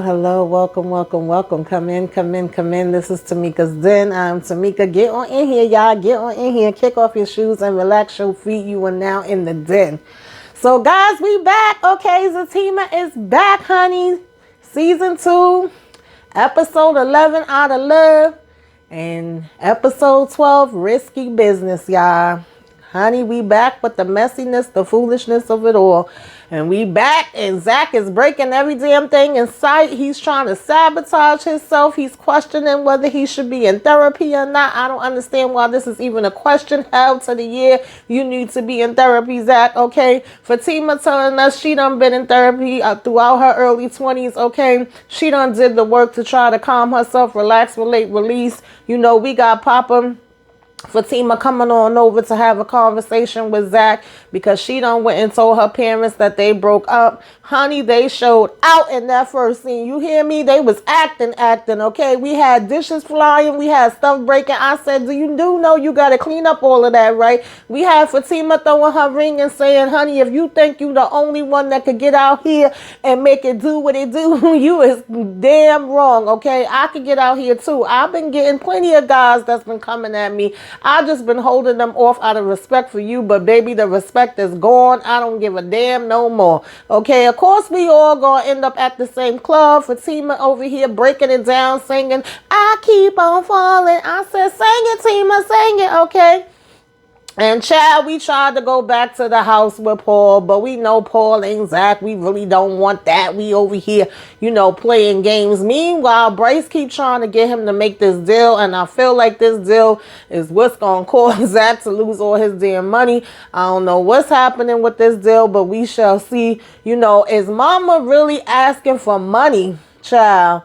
hello. Welcome. Come in. This is Tamika's Den. I'm Tamika. Get on in here, y'all. Get on in here. Kick off your shoes and relax your feet. You are now in the den. So, guys, we back. Okay, Zatima is back, honey. Season 2, episode 11, Out of Love. And episode 12, Risky Business, y'all. Honey, we back with the messiness, the foolishness of it all. And we back, and Zach is breaking every damn thing in sight. He's trying to sabotage himself. He's questioning whether he should be in therapy or not. I don't understand why this is even a question. Hell to the year, you need to be in therapy, Zach, okay? Fatima telling us she done been in therapy throughout her early 20s, okay? She done did the work to try to calm herself, relax, relate, release. You know, we got Papa Fatima coming on over to have a conversation with Zach because she done went and told her parents that they broke up. Honey, they showed out in that first scene. You hear me? They was acting, okay? We had dishes flying. We had stuff breaking. I said, do you know you got to clean up all of that, right? We had Fatima throwing her ring and saying, honey, if you think you the only one that could get out here and make it do what it do, you is damn wrong, okay? I could get out here too. I've been getting plenty of guys that's been coming at me. I just been holding them off out of respect for you, but baby, the respect is gone. I don't give a damn no more. Okay, of course we all gonna end up at the same club. Fatima over here breaking it down, singing, I keep on falling. I said, sing it, Tima, sing it, okay? And child, we tried to go back to the house with Paul, but we know Paul ain't Zach. We really don't want that. We over here, you know, playing games. Meanwhile, Bryce keep trying to get him to make this deal, and I feel like this deal is what's going to cause Zach to lose all his damn money. I don't know what's happening with this deal, but we shall see. You know, is mama really asking for money, child?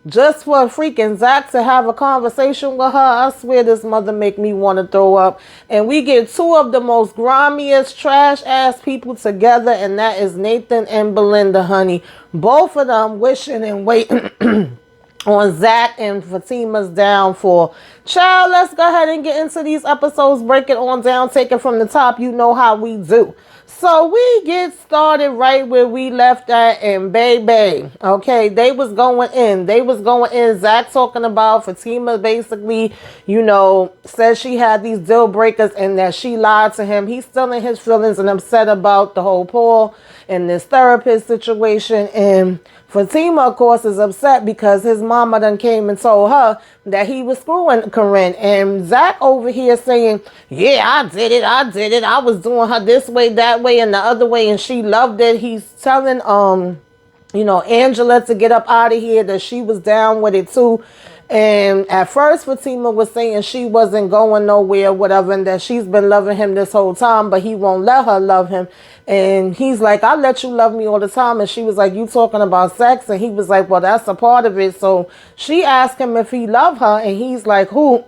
Just for freaking Zach to have a conversation with her, I swear this mother make me want to throw up. And we get two of the most grimiest, trash-ass people together, and that is Nathan and Belinda, honey. Both of them wishing and waiting on Zach and Fatima's downfall. Child, let's go ahead and get into these episodes. Break it on down, take it from the top. You know how we do. So we get started right where we left at in Bay. Okay, they was going in. Zach talking about Fatima basically, you know, says she had these deal breakers and that she lied to him. He's still in his feelings and upset about the whole Paul and this therapist situation. And Fatima, of course, is upset because his mama done came and told her that he was screwing Corinne. And Zach over here saying, yeah, I did it. I was doing her this way, that way, and the other way, and she loved it. He's telling, you know, Angela to get up out of here, that she was down with it too. And at first, Fatima was saying she wasn't going nowhere, whatever, and that she's been loving him this whole time, but he won't let her love him. And he's like, I let you love me all the time. And she was like, you talking about sex? And he was like, well, that's a part of it. So she asked him if he loved her, and he's like, who?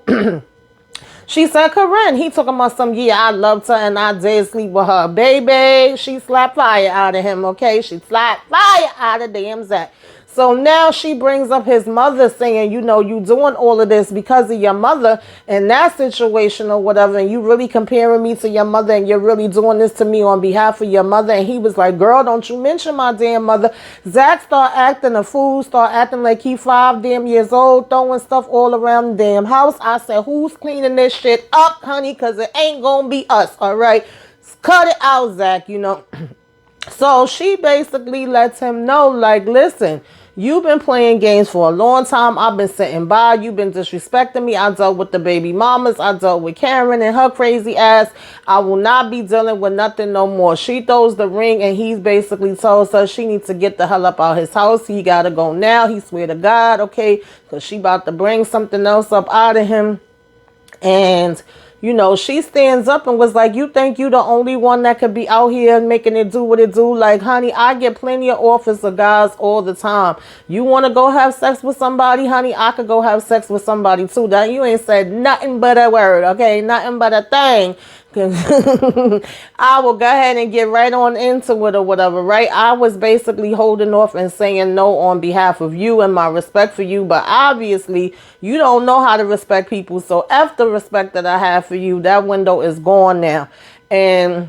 She said, Corinne. He talking about some, yeah, I loved her and I did sleep with her. Baby, she slapped fire out of him, okay? She slapped fire out of damn Zach. So now she brings up his mother saying, you know, you doing all of this because of your mother and that situation or whatever. And you really comparing me to your mother and you're really doing this to me on behalf of your mother. And he was like, girl, don't you mention my damn mother. Zach start acting a fool, start acting like he 5 damn years old, throwing stuff all around the damn house. I said, who's cleaning this shit up, honey? Because it ain't going to be us, all right? Cut it out, Zach, you know. So she basically lets him know, like, listen, you've been playing games for a long time. I've been sitting by. You've been disrespecting me. I dealt with the baby mamas. I dealt with Karen and her crazy ass. I will not be dealing with nothing no more. She throws the ring and he's basically tells her she needs to get the hell up out his house. He got to go now. He swear to God, okay, because she about to bring something else up out of him. And you know, she stands up and was like, you think you the only one that could be out here making it do what it do? Like, honey, I get plenty of offers of guys all the time. You want to go have sex with somebody, honey? I could go have sex with somebody too. That you ain't said nothing but a word, okay? Nothing but a thing. I will go ahead and get right on into it or whatever, right? I was basically holding off and saying no on behalf of you and my respect for you, but obviously you don't know how to respect people. So F the respect that I have for you. That window is gone now. And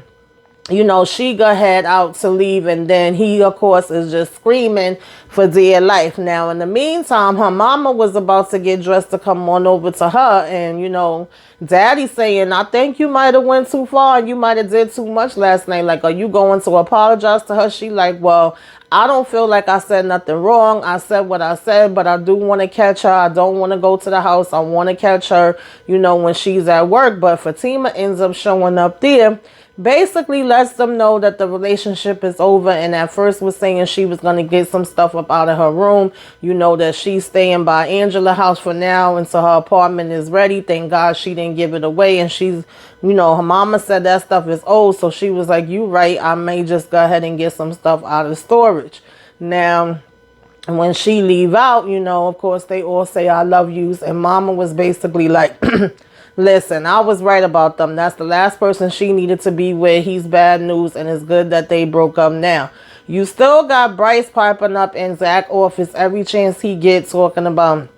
she go head out to leave, and then he, of course, is just screaming for dear life. Now, in the meantime, her mama was about to get dressed to come on over to her, and, daddy saying, I think you might have went too far, and you might have did too much last night. Like, are you going to apologize to her? She like, well, I don't feel like I said nothing wrong. I said what I said, but I do want to catch her. I don't want to go to the house. I want to catch her, when she's at work. But Fatima ends up showing up there, basically lets them know that the relationship is over, and at first was saying she was going to get some stuff up out of her room, that she's staying by Angela's house for now until her apartment is ready. Thank God she didn't give it away, and she's, her mama said that stuff is old, so she was like, you right, I may just go ahead and get some stuff out of storage. Now, when she leave out, of course they all say I love yous, and mama was basically like, listen, I was right about them. That's the last person she needed to be with. He's bad news, and it's good that they broke up now. You still got Bryce piping up in Zach's office every chance he gets, talking about,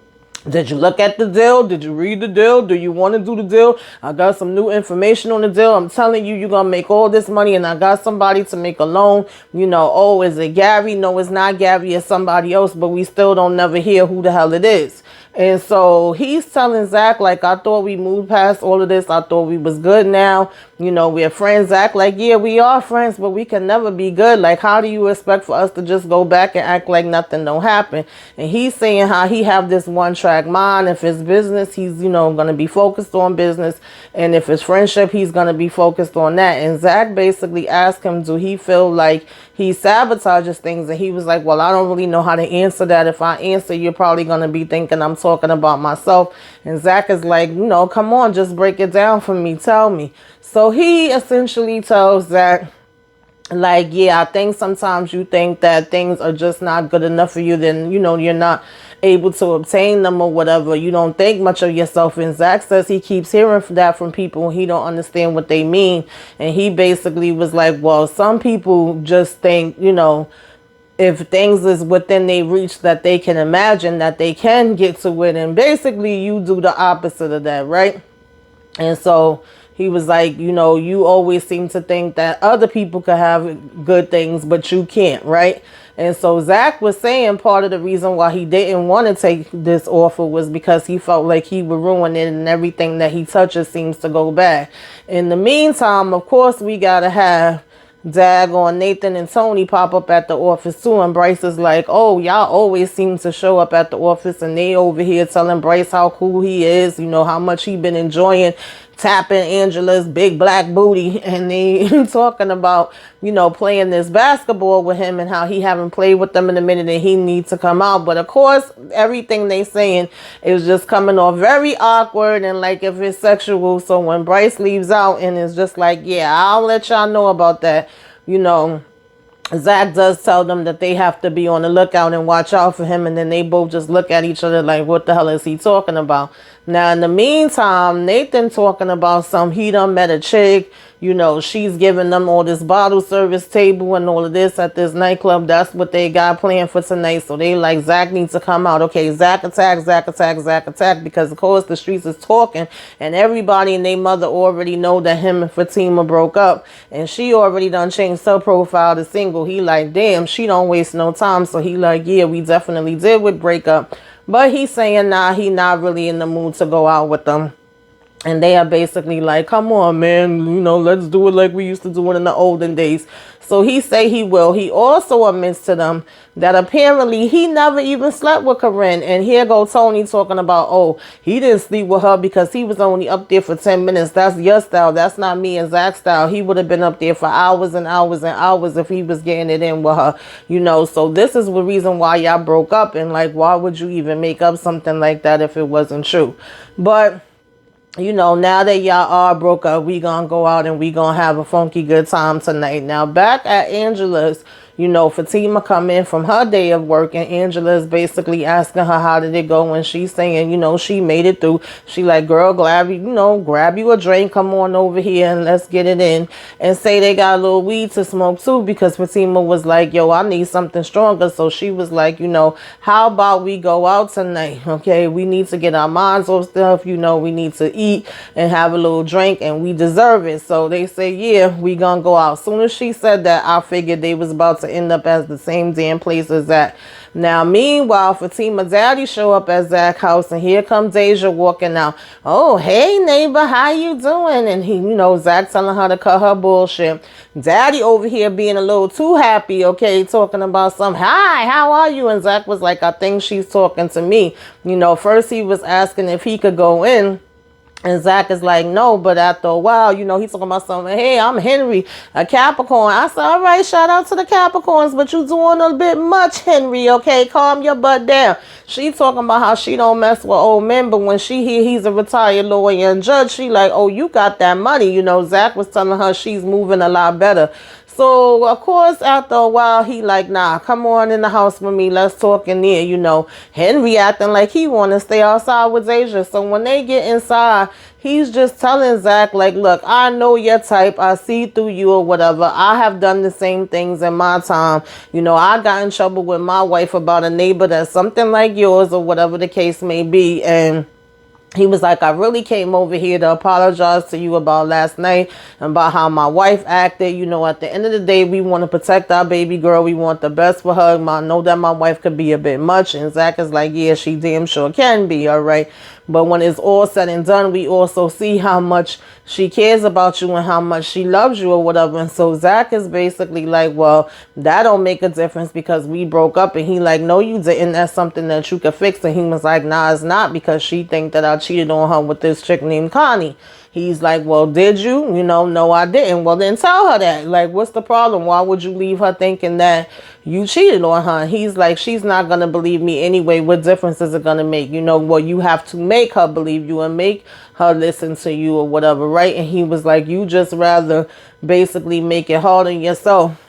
did you look at the deal? Did you read the deal? Do you want to do the deal? I got some new information on the deal. I'm telling you, you're going to make all this money, and I got somebody to make a loan. Oh, is it Gary? No, it's not Gary. It's somebody else, but we still don't never hear who the hell it is. And so he's telling Zach, like, I thought we moved past all of this. I thought we was good now. We're friends. Zach, like, yeah, we are friends, but we can never be good. Like, how do you expect for us to just go back and act like nothing don't happen? And he's saying how he have this one-track mind. If it's business, he's, going to be focused on business. And if it's friendship, he's going to be focused on that. And Zach basically asked him, do he feel like he sabotages things? And he was like, well, I don't really know how to answer that. If I answer, you're probably going to be thinking I'm talking about myself. And Zach is like, come on, just break it down for me. Tell me. So he essentially tells Zach, like, yeah, I think sometimes you think that things are just not good enough for you. Then, you're not able to obtain them or whatever. You don't think much of yourself. And Zach says he keeps hearing that from people. He don't understand what they mean. And he basically was like, well, some people just think, if things is within their reach that they can imagine that they can get to it. And basically you do the opposite of that, right? And so he was like, you always seem to think that other people could have good things, but you can't, right? And so Zach was saying part of the reason why he didn't want to take this offer was because he felt like he would ruin it, and everything that he touches seems to go bad. In the meantime, of course, we got to have daggone Nathan and Tony pop up at the office too, and Bryce is like, oh, y'all always seem to show up at the office, and they over here telling Bryce how cool he is, how much he been enjoying tapping Angela's big black booty, and they talking about, playing this basketball with him and how he haven't played with them in a minute and he needs to come out. But of course, everything they saying is just coming off very awkward and like if it's sexual. So when Bryce leaves out and is just like, yeah, I'll let y'all know about that, Zach does tell them that they have to be on the lookout and watch out for him. And then they both just look at each other like, what the hell is he talking about? Now, in the meantime, Nathan talking about he done met a chick. She's giving them all this bottle service table and all of this at this nightclub. That's what they got planned for tonight. So they like, Zach needs to come out. Okay, Zach attack, Zach attack, Zach attack. Because, of course, the streets is talking. And everybody and their mother already know that him and Fatima broke up. And she already done changed her profile to single. He like, damn, she don't waste no time. So he like, yeah, we definitely did with breakup. But he's saying, nah, he not really in the mood to go out with them. And they are basically like, come on, man, let's do it like we used to do it in the olden days. So he say he will. He also admits to them that apparently he never even slept with Corinne. And here go Tony talking about, oh, he didn't sleep with her because he was only up there for 10 minutes. That's your style. That's not me and Zach's style. He would have been up there for hours and hours and hours if he was getting it in with her, So this is the reason why y'all broke up. And like, why would you even make up something like that if it wasn't true? But now that y'all are broke up, we gonna go out and we gonna have a funky good time tonight. Now, back at Angela's, Fatima come in from her day of work, and Angela is basically asking her how did it go, and she's saying, she made it through. She like, girl, grab you a drink, come on over here and let's get it in. And say they got a little weed to smoke too, because Fatima was like, yo, I need something stronger. So she was like, how about we go out tonight? Okay, we need to get our minds off stuff, we need to eat and have a little drink, and we deserve it. So they say, yeah, we gonna go out. Soon as she said that, I figured they was about to end up as the same damn place as that. Now, meanwhile, Fatima's daddy show up at Zach's house, and here comes Deja walking out. Oh, hey, neighbor, how you doing? And he, Zach telling her to cut her bullshit. Daddy over here being a little too happy, okay, talking about some, hi, how are you? And Zach was like, I think she's talking to me. First he was asking if he could go in. And Zach is like, no, but after a while, he's talking about something. Hey, I'm Henry, a Capricorn. I said, all right, shout out to the Capricorns, but you doing a bit much, Henry, okay? Calm your butt down. She talking about how she don't mess with old men, but when she hear he's a retired lawyer and judge, she like, oh, you got that money. Zach was telling her she's moving a lot better. So, of course, after a while, he like, nah, come on in the house with me. Let's talk in there, Henry acting like he want to stay outside with Deja. So when they get inside, he's just telling Zach, like, look, I know your type. I see through you or whatever. I have done the same things in my time. I got in trouble with my wife about a neighbor that's something like yours or whatever the case may be. And he was like, I really came over here to apologize to you about last night and about how my wife acted. At the end of the day, we want to protect our baby girl. We want the best for her. I know that my wife could be a bit much. And Zach is like, yeah, she damn sure can be. All right. But when it's all said and done, we also see how much she cares about you and how much she loves you or whatever. And so Zach is basically like, well, that don't make a difference because we broke up. And he like, no, you didn't. That's something that you could fix. And he was like, nah, it's not, because she think that I cheated on her with this chick named Connie. He's like, well, did you? No, I didn't. Well, then tell her that. Like, what's the problem? Why would you leave her thinking that you cheated on her? He's like, she's not going to believe me anyway. What difference is it going to make? Well, you have to make her believe you and make her listen to you or whatever, right? And he was like, you just rather basically make it hard on yourself.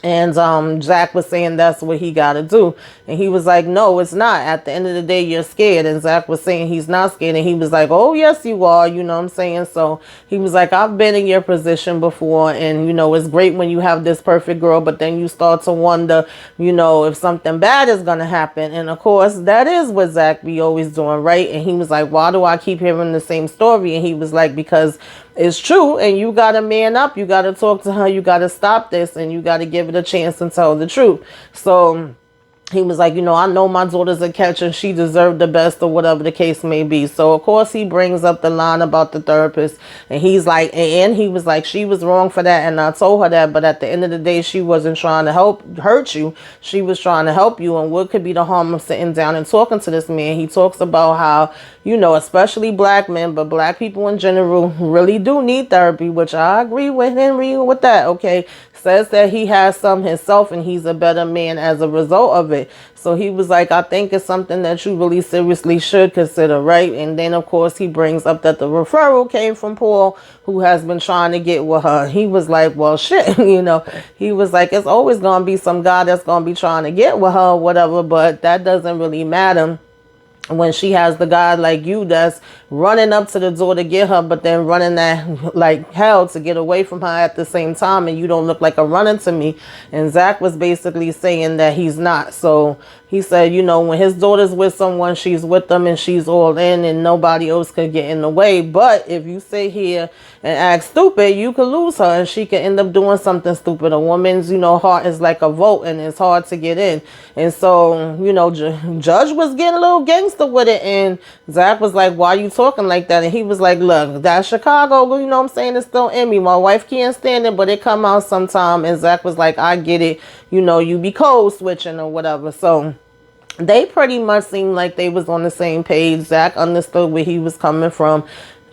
And Zach was saying that's what he got to do. And he was like, no, it's not. At the end of the day, you're scared. And Zach was saying he's not scared. And he was like, oh, yes, you are. You know what I'm saying? So he was like, I've been in your position before. And, it's great when you have this perfect girl. But then you start to wonder, if something bad is going to happen. And, of course, that is what Zach be always doing, right? And he was like, why do I keep hearing the same story? And he was like, because it's true, and you got to man up. You got to talk to her. You got to stop this, and you got to give it a chance and tell the truth. So he was like, I know my daughter's a catch and she deserved the best or whatever the case may be. So, of course, he brings up the line about the therapist. And he's like, and he was like, she was wrong for that. And I told her that. But at the end of the day, she wasn't trying to hurt you. She was trying to help you. And what could be the harm of sitting down and talking to this man? He talks about how, especially black men, but black people in general really do need therapy, which I agree with Henry with that. Okay. Says that he has some himself and he's a better man as a result of it. So he was like, I think it's something that you really seriously should consider, right? And then, of course, he brings up that the referral came from Paul, who has been trying to get with her. He was like, well, shit, he was like, it's always going to be some guy that's going to be trying to get with her or whatever, but that doesn't really matter when she has the guy like you that's running up to the door to get her, but then running that like hell to get away from her at the same time, and you don't look like a runner to me. And Zach was basically saying that he's not. So he said, when his daughter's with someone, she's with them and she's all in and nobody else could get in the way. But if you sit here and act stupid, you could lose her and she could end up doing something stupid. A woman's, heart is like a vote and it's hard to get in. And so, Judge was getting a little gangster with it. And Zach was like, why are you talking like that? And he was like, look, that Chicago, I'm saying, it's still in me. My wife can't stand it, but it come out sometime. And Zach was like, I get it. You be code switching or whatever. So they pretty much seemed like they was on the same page. Zach understood where he was coming from.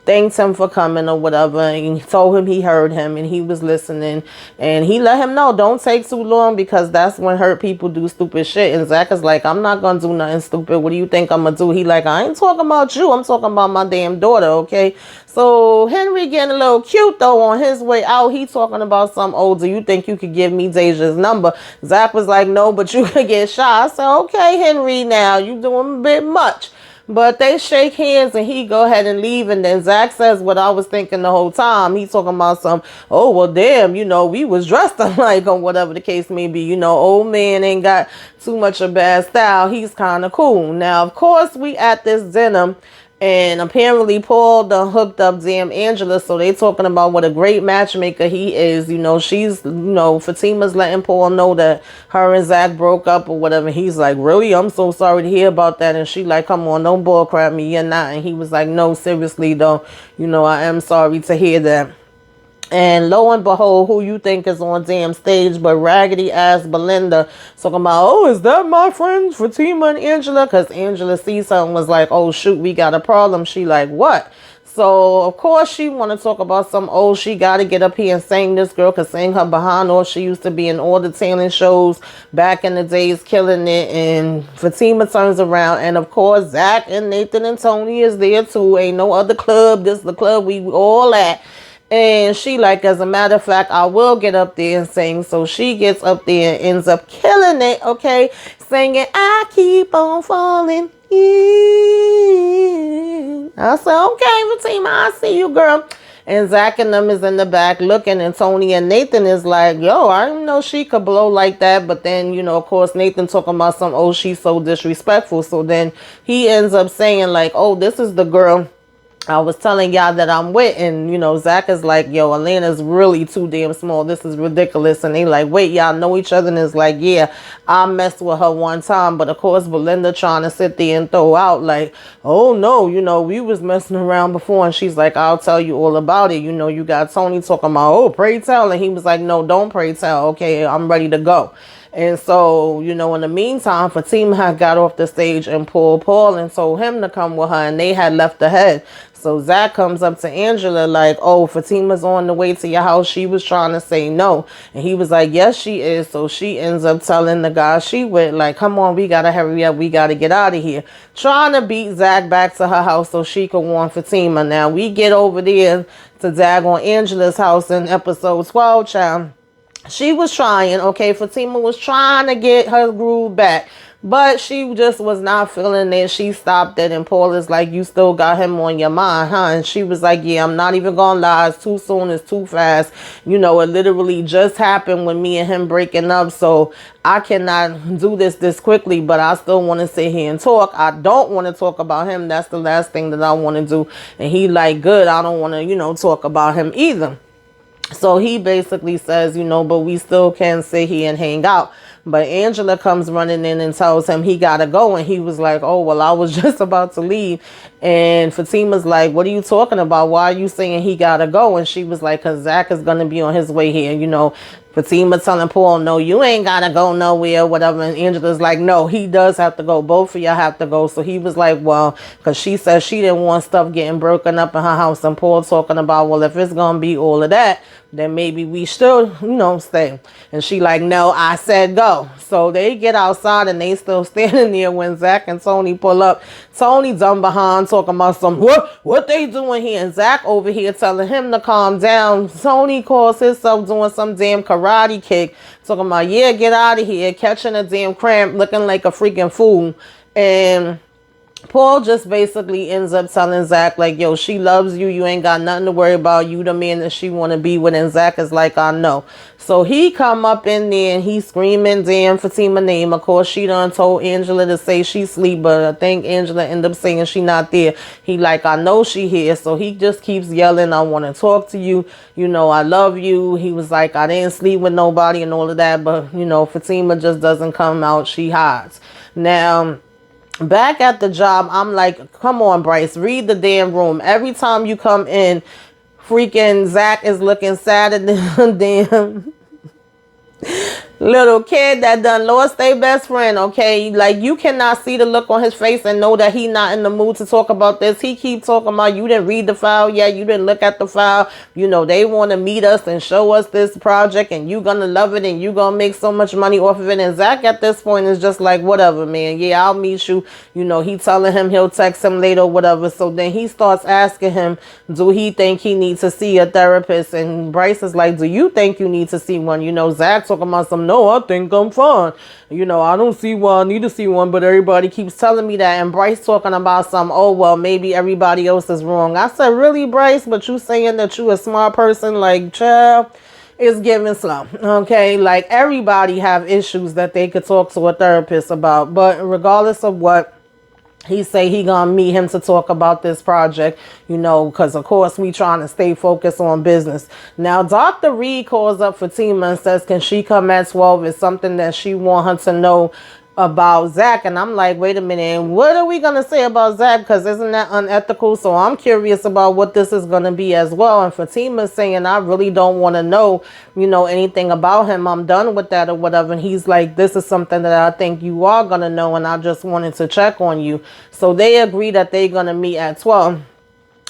thanked him for coming or whatever, and he told him he heard him and he was listening, and he let him know don't take too long because that's when hurt people do stupid shit. And Zach is like, I'm not gonna do nothing stupid. What do you think I'm gonna do? He like, I ain't talking about you, I'm talking about my damn daughter, okay? So Henry getting a little cute though. On his way out, he talking about some, oh, do you think you could give me Deja's number? Zach was like, no, but you could get shot. I said, okay, Henry, now you doing a bit much. But they shake hands and he go ahead and leave. And then Zach says what I was thinking the whole time. He's talking about some, oh, well, damn, we was dressed alike or whatever the case may be. Old man ain't got too much of bad style. He's kind of cool. Now, of course, we at this dinner. And apparently Paul done hooked up damn Angela. So they talking about what a great matchmaker he is. She's, Fatima's letting Paul know that her and Zach broke up or whatever. He's like, really? I'm so sorry to hear about that. And she like, come on, don't bullcrap me. You're not. And he was like, no, seriously though. I am sorry to hear that. And lo and behold, who you think is on damn stage but raggedy ass Belinda talking about, oh, is that my friends Fatima and Angela? Because Angela sees something, was like, oh, shoot, we got a problem. She like, what? So, of course, she want to talk about some, oh, she got to get up here and sing. This girl could sing her behind off. She used to be in all the talent shows back in the days, killing it. And Fatima turns around. And, of course, Zach and Nathan and Tony is there, too. Ain't no other club. This is the club we all at. And she like, as a matter of fact, I will get up there and sing. So she gets up there and ends up killing it, okay? Singing, I keep on falling in. I said, okay, Fatima, I see you, girl. And Zach and them is in the back looking, and Tony and Nathan is like, yo, I didn't know she could blow like that. But then, of course, Nathan talking about some, oh, she's so disrespectful. So then he ends up saying like, oh, this is the girl I was telling y'all that I'm with. And, Zach is like, yo, Elena's really too damn small. This is ridiculous. And they like, wait, y'all know each other? And it's like, yeah, I messed with her one time. But, of course, Belinda trying to sit there and throw out like, oh, no, we was messing around before. And she's like, I'll tell you all about it. You got Tony talking about, oh, pray tell. And he was like, no, don't pray tell. Okay, I'm ready to go. And so, in the meantime, Fatima had got off the stage and pulled Paul and told him to come with her. And they had left ahead. So Zach comes up to Angela like, oh, Fatima's on the way to your house. She was trying to say no. And he was like, yes, she is. So she ends up telling the guy she with, like, come on, we got to hurry up. We got to get out of here. Trying to beat Zach back to her house so she could warn Fatima. Now, we get over there to daggone Angela's house in episode 12, child. She was trying, okay, Fatima was trying to get her groove back. But she just was not feeling it. She stopped it. And Paul is like, you still got him on your mind, huh? And she was like, yeah, I'm not even going to lie. It's too soon. It's too fast. It literally just happened with me and him breaking up. So I cannot do this quickly. But I still want to sit here and talk. I don't want to talk about him. That's the last thing that I want to do. And he like, good. I don't want to, talk about him either. So he basically says, but we still can sit here and hang out. But Angela comes running in and tells him he got to go. And he was like, oh, well, I was just about to leave. And Fatima's like, what are you talking about? Why are you saying he got to go? And she was like, because Zach is going to be on his way here. Fatima telling Paul, no, you ain't got to go nowhere, whatever. And Angela's like, no, he does have to go. Both of y'all have to go. So he was like, well, because she said she didn't want stuff getting broken up in her house. And Paul talking about, well, if it's going to be all of that, then maybe we should, stay. And she like, no, I said go. So they get outside and they still standing there when Zach and Tony pull up. Tony dumb behind talking about some, what they doing here? And Zach over here telling him to calm down. Tony calls himself doing some damn karate kick. Talking about, yeah, get out of here. Catching a damn cramp, looking like a freaking fool. And Paul just basically ends up telling Zach, like, yo, she loves you. You ain't got nothing to worry about. You the man that she want to be with. And Zach is like, I know. So he come up in there and he's screaming damn Fatima name. Of course, she done told Angela to say she sleep. But I think Angela ended up saying she not there. He like, I know she here. So he just keeps yelling, I want to talk to you. I love you. He was like, I didn't sleep with nobody and all of that. But, Fatima just doesn't come out. She hides. Now, back at the job, I'm like, come on, Bryce, read the damn room. Every time you come in, freaking Zach is looking sadder than damn. little kid that done lost their best friend, okay? Like, you cannot see the look on his face and know that he not in the mood to talk about this. He keep talking about, you didn't read the file yet, you didn't look at the file. You know, they want to meet us and show us this project, and you gonna love it, and you gonna make so much money off of it. And Zach at this point is just like, whatever, man. Yeah, I'll meet you. You know, he telling him he'll text him later or whatever. So then he starts asking him, do he think he needs to see a therapist? And Bryce is like, do you think you need to see one? You know, Zach talking about some, no, I think I'm fine. You know, I don't see why I need to see one, but everybody keeps telling me that. And Bryce talking about some, oh, well, maybe everybody else is wrong. I said, really, Bryce? But you saying that you a smart person? Like, child, it's giving slow. Okay, like, everybody have issues that they could talk to a therapist about. But regardless of what, he say he gonna meet him to talk about this project, you know, because of course we trying to stay focused on business. Now, Dr. Reed calls up Fatima and says, can she come at 12? It's something that she want her to know about Zach. And I'm like, wait a minute, what are we gonna say about Zach? Because isn't that unethical? So I'm curious about what this is gonna be as well. And Fatima's saying, I really don't want to know, you know, anything about him. I'm done with that or whatever. And he's like, this is something that I think you are gonna know, and I just wanted to check on you. So they agree that they're gonna meet at 12.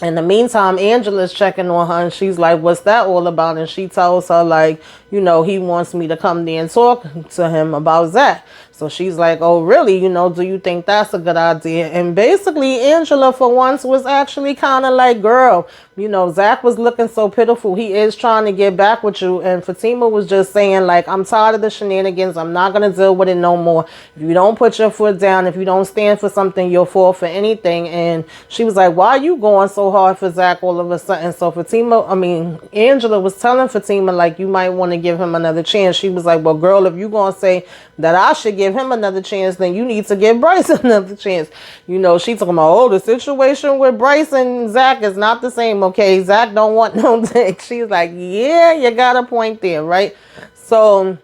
In the meantime, Angela's checking on her, and she's like, what's that all about? And she tells her, like, you know, he wants me to come there and talk to him about Zach. So she's like, oh, really? You know, do you think that's a good idea? And basically, Angela, for once, was actually kind of like, girl, you know, Zach was looking so pitiful. He is trying to get back with you. And Fatima was just saying, like, I'm tired of the shenanigans. I'm not going to deal with it no more. If you don't put your foot down, if you don't stand for something, you'll fall for anything. And she was like, why are you going so hard for Zach all of a sudden? So Angela was telling Fatima, like, you might want to give him another chance. She was like, well, girl, if you going to say that I should give him another chance, then you need to give Bryce another chance. You know, she talking about, oh, the situation with Bryce and Zach is not the same. Okay, Zach don't want no dick. She's like, yeah, you got a point there, right? So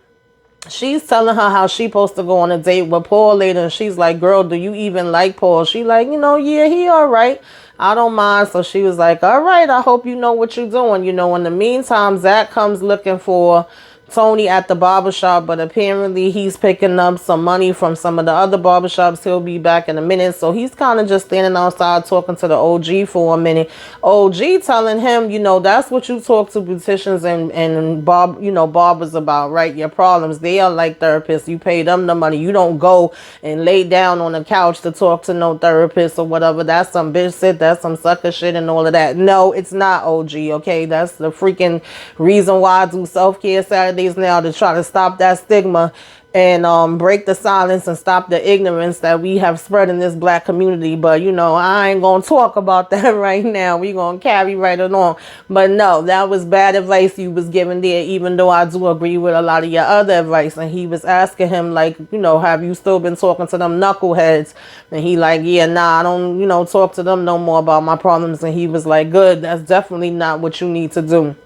she's telling her how she supposed to go on a date with Paul later. And she's like, girl, do you even like Paul? She like, you know, yeah, he all right. I don't mind. So she was like, all right, I hope you know what you're doing. You know, in the meantime, Zach comes looking for Tony at the barbershop, but apparently he's picking up some money from some of the other barbershops. He'll be back in a minute. So he's kind of just standing outside talking to the OG for a minute. OG telling him, you know, that's what you talk to beauticians and barbers about, right? Your problems. They are like therapists. You pay them the money. You don't go and lay down on the couch to talk to no therapist or whatever. That's some bitch shit. That's some sucker shit and all of that. No, it's not, OG. Okay, that's the freaking reason why I do self-care Saturdays now, to try to stop that stigma and break the silence and stop the ignorance that we have spread in this black community. But, you know, I ain't gonna talk about that right now. We gonna carry right along. But no, that was bad advice you was giving there, even though I do agree with a lot of your other advice. And he was asking him, like, you know, have you still been talking to them knuckleheads? And he like, yeah, nah, I don't, you know, talk to them no more about my problems. And he was like, good, that's definitely not what you need to do.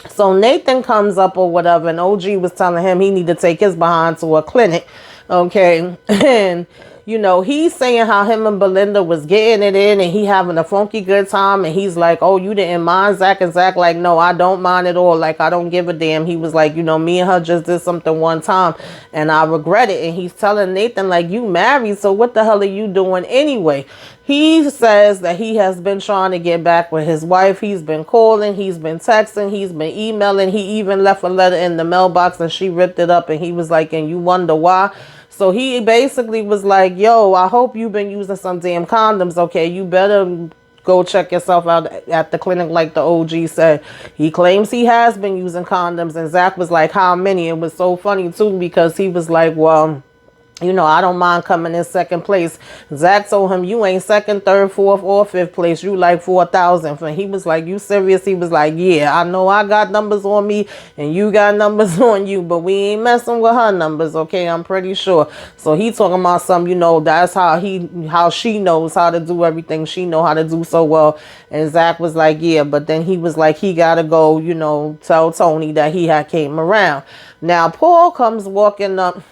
So Nathan comes up or whatever, and OG was telling him he need to take his behind to a clinic. Okay. And, you know, he's saying how him and Belinda was getting it in and he having a funky good time. And he's like, oh, you didn't mind Zach? And Zach like, no, I don't mind at all. Like, I don't give a damn. He was like, you know, me and her just did something one time and I regret it. And he's telling Nathan, like, you married, so what the hell are you doing anyway? He says that he has been trying to get back with his wife. He's been calling, he's been texting, he's been emailing. He even left a letter in the mailbox and she ripped it up. And he was like, and you wonder why? So he basically was like, yo, I hope you've been using some damn condoms. Okay, you better go check yourself out at the clinic like the OG said. He claims he has been using condoms. And Zach was like, how many? It was so funny too, because he was like, well, you know, I don't mind coming in second place. Zach told him, you ain't second, third, fourth, or fifth place. You like 4,000. And he was like, you serious? He was like, yeah, I know I got numbers on me and you got numbers on you, but we ain't messing with her numbers, okay? I'm pretty sure. So he talking about some, you know, that's how she knows how to do everything. She know how to do so well. And Zach was like, yeah, but then he was like, he got to go, you know, tell Tony that he had came around. Now, Paul comes walking up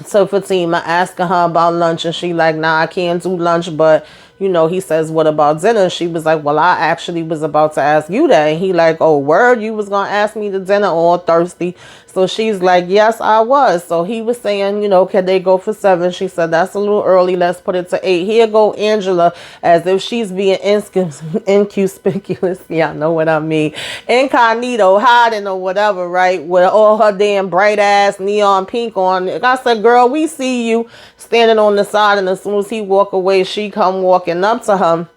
to Fatima asking her about lunch, and she like, nah, I can't do lunch, but he says, what about dinner? She was like, well, I actually was about to ask you that. And he like, oh, word, you was going to ask me to dinner, all thirsty. So she's like, yes, I was. So he was saying, can they go for 7? She said, that's a little early. Let's put it to 8. Here go Angela, as if she's being inconspicuous. Yeah, I know what I mean. Incognito, hiding or whatever, right? With all her damn bright ass neon pink on. I said, girl, we see you standing on the side. And as soon as he walk away, she come walking up to him.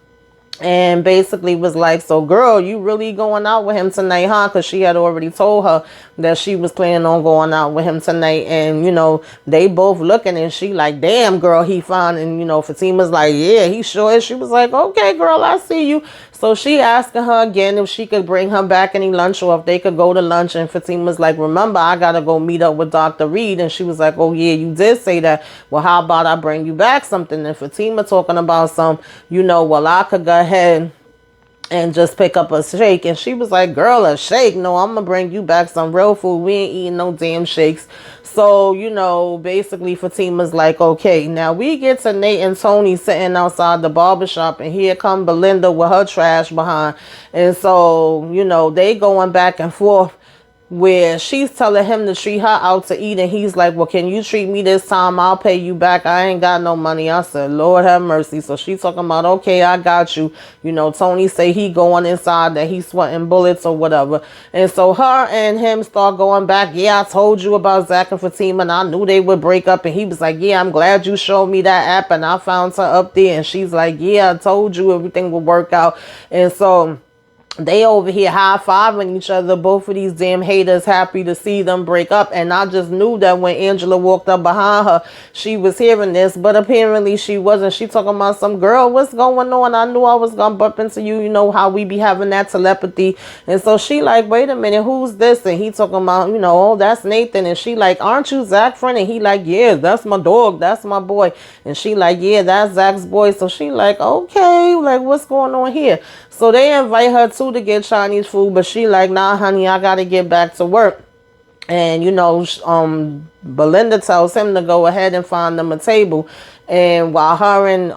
And basically was like, so girl, you really going out with him tonight, huh? Because she had already told her that she was planning on going out with him tonight. And, they both looking and she like, damn, girl, he fine. And, Fatima's like, yeah, he sure is. She was like, okay, girl, I see you. So she asking her again if she could bring her back any lunch or if they could go to lunch. And Fatima's like, remember, I got to go meet up with Dr. Reed. And she was like, oh, yeah, you did say that. Well, how about I bring you back something? And Fatima talking about some, well, I could go ahead and just pick up a shake. And she was like, girl, a shake? No, I'm going to bring you back some real food. We ain't eating no damn shakes. So, basically Fatima's like, okay, now we get to Nate and Tony sitting outside the barbershop, and here come Belinda with her trash behind. And so, they going back and forth, where she's telling him to treat her out to eat, and he's like, well, can you treat me this time? I'll pay you back. I ain't got no money. I said, Lord have mercy. So she's talking about, okay, I got you. Tony say he going inside, that he's sweating bullets or whatever. And so her and him start going back. Yeah, I told you about Zach and Fatima, and I knew they would break up. And he was like, yeah, I'm glad you showed me that app, and I found her up there. And she's like, yeah, I told you everything would work out. And so they over here high-fiving each other. Both of these damn haters happy to see them break up. And I just knew that when Angela walked up behind her, she was hearing this. But apparently she wasn't. She talking about some, girl, what's going on? I knew I was going to bump into you. You know how we be having that telepathy. And so she like, wait a minute, who's this? And he talking about, oh, that's Nathan. And she like, aren't you Zach's friend? And he like, yeah, that's my dog. That's my boy. And she like, yeah, that's Zach's boy. So she like, okay, like what's going on here? So they invite her to get Chinese food, but she like, nah, honey, I got to get back to work. And, Belinda tells him to go ahead and find them a table. And while her and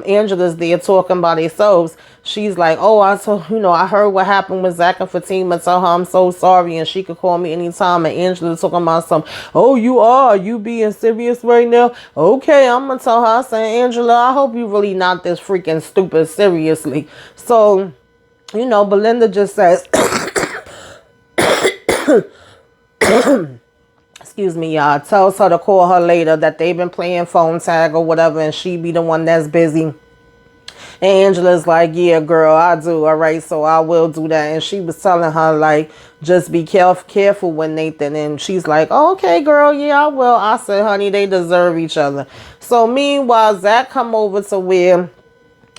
Angela's there talking by themselves, she's like, oh, I heard what happened with Zach and Fatima. Tell her I'm so sorry, and she could call me anytime. And Angela talking about some, oh, you being serious right now? Okay, I'm going to tell her. I say, Angela, I hope you really not this freaking stupid, seriously. So, Belinda just says, excuse me, y'all, tells her to call her later, that they've been playing phone tag or whatever, and she be the one that's busy. And Angela's like, yeah, girl, I do. All right, so I will do that. And she was telling her, like, just be careful with Nathan. And she's like, oh, okay, girl, yeah, I will. I said, honey, they deserve each other. So meanwhile, Zach come over to where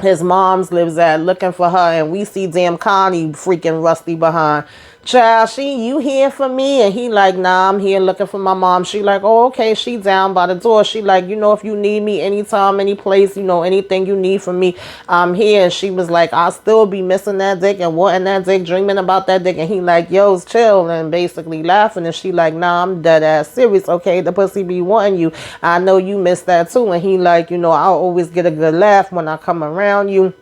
his mom's lives at, looking for her, and we see damn Connie freaking Rusty behind. Child, you here for me? And he like, nah, I'm here looking for my mom. She like, oh, okay. She down by the door. She like, if you need me anytime, any place, anything you need from me, I'm here. And she was like, I'll still be missing that dick and wanting that dick, dreaming about that dick. And he like, yo, chill, and basically laughing. And she like, nah, I'm dead ass serious. Okay, the pussy be wanting you. I know you miss that too. And he like, I'll always get a good laugh when I come around you.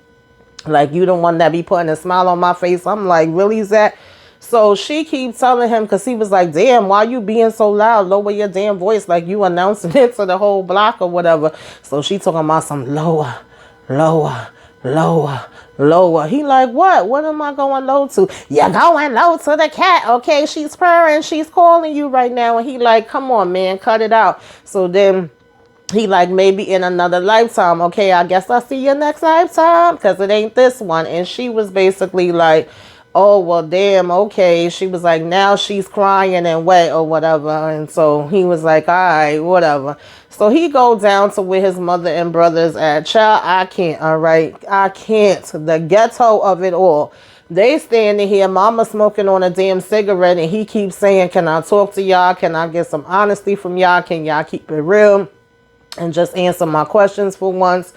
Like, you the one that be putting a smile on my face. I'm like, really, Zach? So she keeps telling him, because he was like, damn, why you being so loud? Lower your damn voice, like you announcing it to the whole block or whatever. So she talking about some lower, lower, lower, lower. He like, what? What am I going low to? You're going low to the cat. Okay, she's purring. She's calling you right now. And he like, come on, man, cut it out. So then he like, maybe in another lifetime. Okay, I guess I'll see you next lifetime, because it ain't this one. And she was basically like, oh, well, damn, okay. She was like, now she's crying and wet or whatever. And so he was like, all right, whatever. So he go down to where his mother and brothers at. Child, I can't, all right? I can't. The ghetto of it all. They standing here, mama smoking on a damn cigarette, and he keeps saying, can I talk to y'all? Can I get some honesty from y'all? Can y'all keep it real and just answer my questions for once?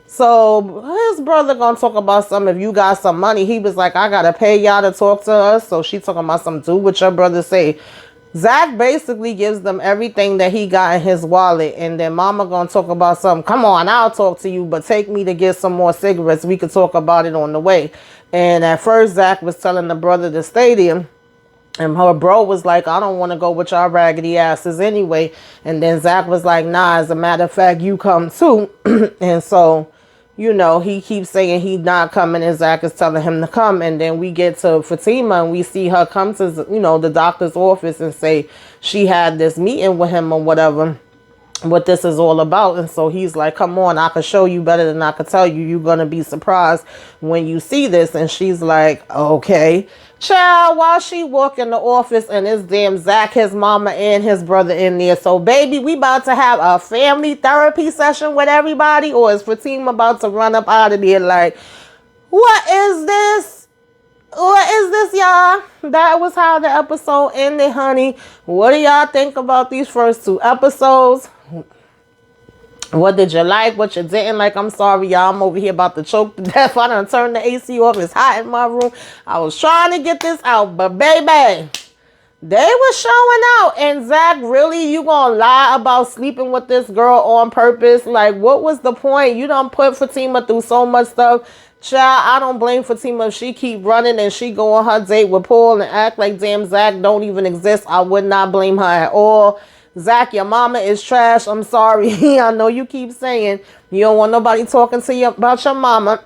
So his brother gonna talk about some, if you got some money. He was like, I gotta pay y'all to talk to us. So she talking about some, do what your brother say. Zach basically gives them everything that he got in his wallet, and then mama gonna talk about something. Come on, I'll talk to you, but take me to get some more cigarettes. We could talk about it on the way. And at first, Zach was telling the brother to stay there. And her bro was like, I don't want to go with y'all raggedy asses anyway. And then Zach was like, nah, as a matter of fact, you come too. And so, you know, he keeps saying he's not coming, and Zach is telling him to come. And then we get to Fatima, and we see her come to, you know, the doctor's office and say she had this meeting with him or whatever, what this is all about. And so he's like, come on, I could show you better than I could tell you. You're going to be surprised when you see this. And she's like, okay. Child, while she walk in the office, and it's damn Zach, his mama, and his brother in there. So, baby, we about to have a family therapy session with everybody, or is Fatima about to run up out of there like, what is this? What is this, y'all? That was how the episode ended, honey. What do y'all think about these first 2 episodes? What did you like? What you didn't like? I'm sorry, y'all. I'm over here about to choke to death. I done turned the AC off. It's hot in my room. I was trying to get this out, but baby, they was showing out. And Zach, really, you gonna lie about sleeping with this girl on purpose? Like, what was the point? You done put Fatima through so much stuff. Child, I don't blame Fatima if she keep running and she go on her date with Paul and act like damn Zach don't even exist. I would not blame her at all. Zach, your mama is trash. I'm sorry. I know you keep saying you don't want nobody talking to you about your mama,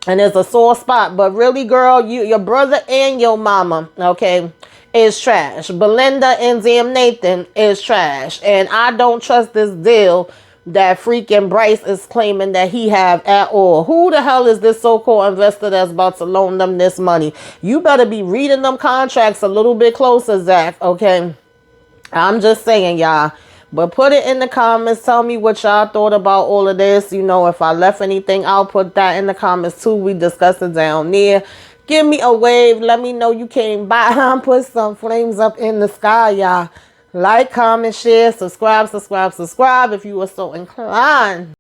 and there's a sore spot. But really, girl, your brother and your mama, okay, is trash. Belinda and damn Nathan is trash. And I don't trust this deal that freaking Bryce is claiming that he have at all. Who the hell is this so-called investor that's about to loan them this money? You better be reading them contracts a little bit closer, Zach, okay? I'm just saying, y'all. But put it in the comments. Tell me what y'all thought about all of this. You know, if I left anything, I'll put that in the comments too. We discussed it down there. Give me a wave. Let me know you came by. and Put some flames up in the sky, y'all. Like, comment, share, subscribe if you were so inclined.